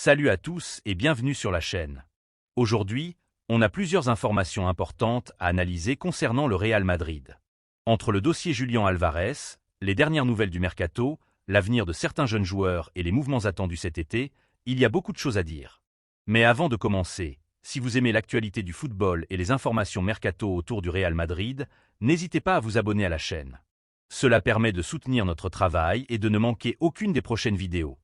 Salut à tous et bienvenue sur la chaîne. Aujourd'hui, on a plusieurs informations importantes à analyser concernant le Real Madrid. Entre le dossier Julián Álvarez, les dernières nouvelles du mercato, l'avenir de certains jeunes joueurs et les mouvements attendus cet été, il y a beaucoup de choses à dire. Mais avant de commencer, si vous aimez l'actualité du football et les informations mercato autour du Real Madrid, n'hésitez pas à vous abonner à la chaîne. Cela permet de soutenir notre travail et de ne manquer aucune des prochaines vidéos.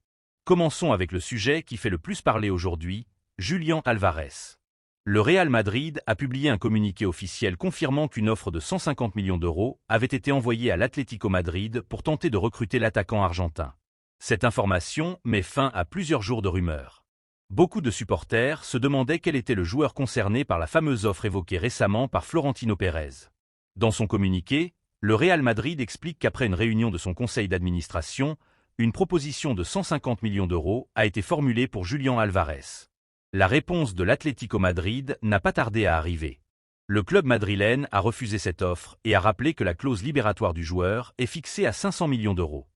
Commençons avec le sujet qui fait le plus parler aujourd'hui, Julián Álvarez. Le Real Madrid a publié un communiqué officiel confirmant qu'une offre de 150 millions d'euros avait été envoyée à l'Atlético Madrid pour tenter de recruter l'attaquant argentin. Cette information met fin à plusieurs jours de rumeurs. Beaucoup de supporters se demandaient quel était le joueur concerné par la fameuse offre évoquée récemment par Florentino Pérez. Dans son communiqué, le Real Madrid explique qu'après une réunion de son conseil d'administration, une proposition de 150 millions d'euros a été formulée pour Julián Álvarez. La réponse de l'Atlético Madrid n'a pas tardé à arriver. Le club madrilène a refusé cette offre et a rappelé que la clause libératoire du joueur est fixée à 500 millions d'euros.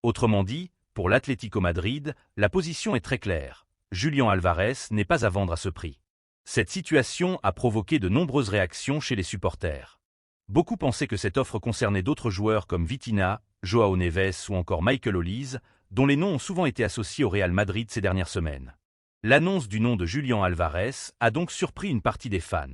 Autrement dit, pour l'Atlético Madrid, la position est très claire. Julián Álvarez n'est pas à vendre à ce prix. Cette situation a provoqué de nombreuses réactions chez les supporters. Beaucoup pensaient que cette offre concernait d'autres joueurs comme Vitinha, João Neves ou encore Michael Olise, dont les noms ont souvent été associés au Real Madrid ces dernières semaines. L'annonce du nom de Julián Álvarez a donc surpris une partie des fans.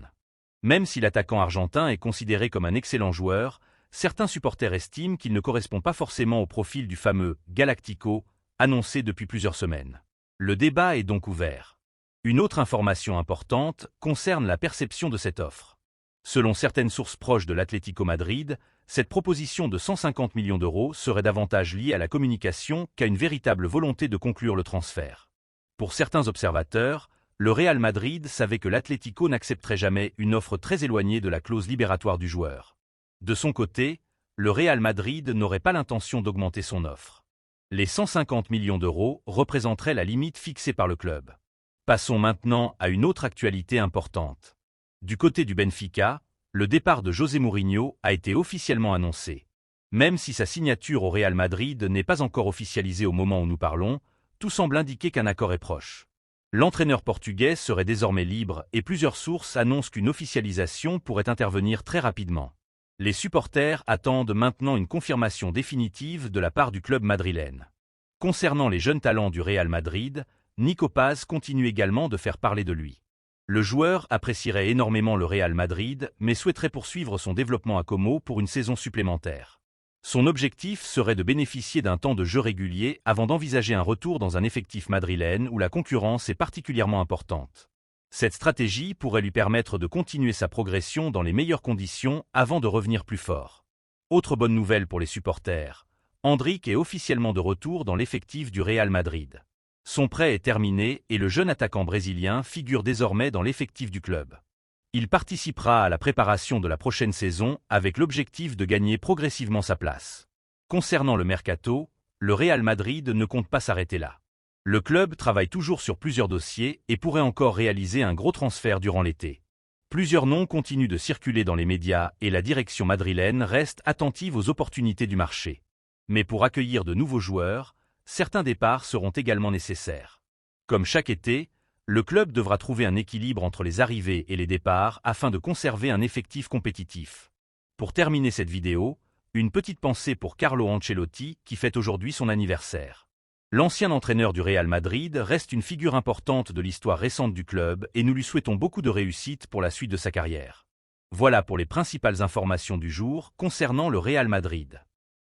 Même si l'attaquant argentin est considéré comme un excellent joueur, certains supporters estiment qu'il ne correspond pas forcément au profil du fameux « Galactico » annoncé depuis plusieurs semaines. Le débat est donc ouvert. Une autre information importante concerne la perception de cette offre. Selon certaines sources proches de l'Atlético Madrid, cette proposition de 150 millions d'euros serait davantage liée à la communication qu'à une véritable volonté de conclure le transfert. Pour certains observateurs, le Real Madrid savait que l'Atlético n'accepterait jamais une offre très éloignée de la clause libératoire du joueur. De son côté, le Real Madrid n'aurait pas l'intention d'augmenter son offre. Les 150 millions d'euros représenteraient la limite fixée par le club. Passons maintenant à une autre actualité importante. Du côté du Benfica, le départ de José Mourinho a été officiellement annoncé. Même si sa signature au Real Madrid n'est pas encore officialisée au moment où nous parlons, tout semble indiquer qu'un accord est proche. L'entraîneur portugais serait désormais libre et plusieurs sources annoncent qu'une officialisation pourrait intervenir très rapidement. Les supporters attendent maintenant une confirmation définitive de la part du club madrilène. Concernant les jeunes talents du Real Madrid, Nico Paz continue également de faire parler de lui. Le joueur apprécierait énormément le Real Madrid, mais souhaiterait poursuivre son développement à Como pour une saison supplémentaire. Son objectif serait de bénéficier d'un temps de jeu régulier avant d'envisager un retour dans un effectif madrilène où la concurrence est particulièrement importante. Cette stratégie pourrait lui permettre de continuer sa progression dans les meilleures conditions avant de revenir plus fort. Autre bonne nouvelle pour les supporters, Endrick est officiellement de retour dans l'effectif du Real Madrid. Son prêt est terminé et le jeune attaquant brésilien figure désormais dans l'effectif du club. Il participera à la préparation de la prochaine saison avec l'objectif de gagner progressivement sa place. Concernant le mercato, le Real Madrid ne compte pas s'arrêter là. Le club travaille toujours sur plusieurs dossiers et pourrait encore réaliser un gros transfert durant l'été. Plusieurs noms continuent de circuler dans les médias et la direction madrilène reste attentive aux opportunités du marché. Mais pour accueillir de nouveaux joueurs, certains départs seront également nécessaires. Comme chaque été, le club devra trouver un équilibre entre les arrivées et les départs afin de conserver un effectif compétitif. Pour terminer cette vidéo, une petite pensée pour Carlo Ancelotti qui fête aujourd'hui son anniversaire. L'ancien entraîneur du Real Madrid reste une figure importante de l'histoire récente du club et nous lui souhaitons beaucoup de réussite pour la suite de sa carrière. Voilà pour les principales informations du jour concernant le Real Madrid.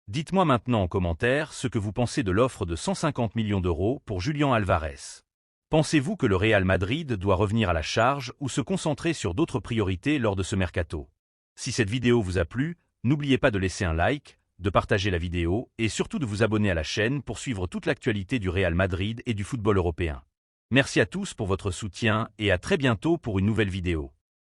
Dites-moi maintenant en commentaire ce que vous pensez de l'offre de 150 millions d'euros pour Julián Álvarez. Pensez-vous que le Real Madrid doit revenir à la charge ou se concentrer sur d'autres priorités lors de ce mercato? Si cette vidéo vous a plu, n'oubliez pas de laisser un like, de partager la vidéo et surtout de vous abonner à la chaîne pour suivre toute l'actualité du Real Madrid et du football européen. Merci à tous pour votre soutien et à très bientôt pour une nouvelle vidéo.